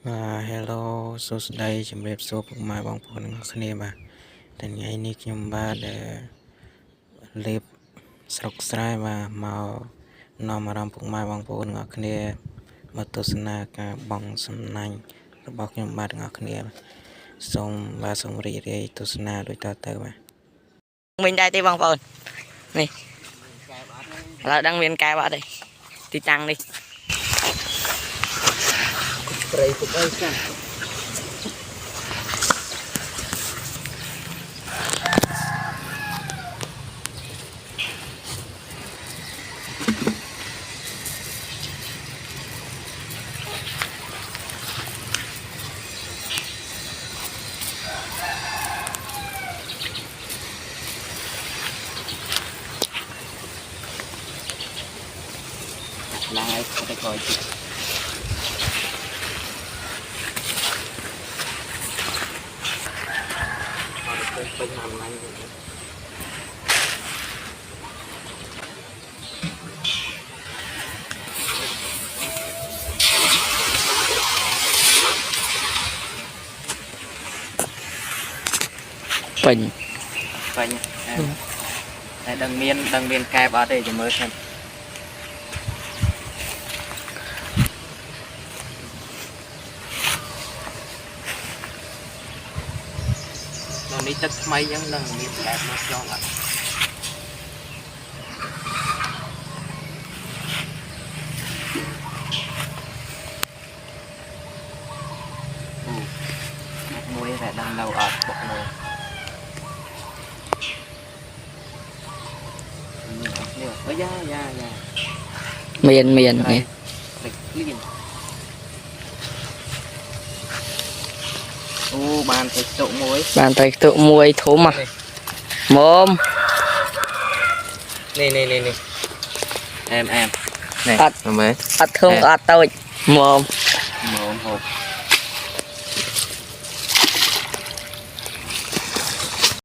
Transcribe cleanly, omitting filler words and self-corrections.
Hello សួស្តីជំរាបសួរពុកម៉ែបងប្អូនទាំងអស់គ្នាបាទតែថ្ងៃនេះខ្ញុំបាទលេបស្រុកស្រែបាទមកនាំអារម្មណ៍ពុកម៉ែបងប្អូនទាំងអស់គ្នាមកទស្សនាការបង់សំណាញ់របស់ខ្ញុំបាទទាំងអស់គ្នាសូមរីករាយទស្សនាដូចតទៅបាទmình đây điបងប្អូននេះឥឡូវដឹងមានកែបអត់ទេទីតាំងនេះព្រៃពុកអើយចាឡើងឲ្យតែក្រោយទៀតពេញមកឡើងពេញតែដឹងមានកែបអត់ទេចាំមើលxemនេះទឹកថ្មីអញ្ចឹងនឹងមានបែបមកចូលអត់មួយតែដឹងនៅអត់បុកនោះនេះអើយ៉ាមាននេះលៀនអូបានទៅស្តុកមួយធំហ៎មុំនេះអែមនេះអត់ធំអត់តូចមុំហូប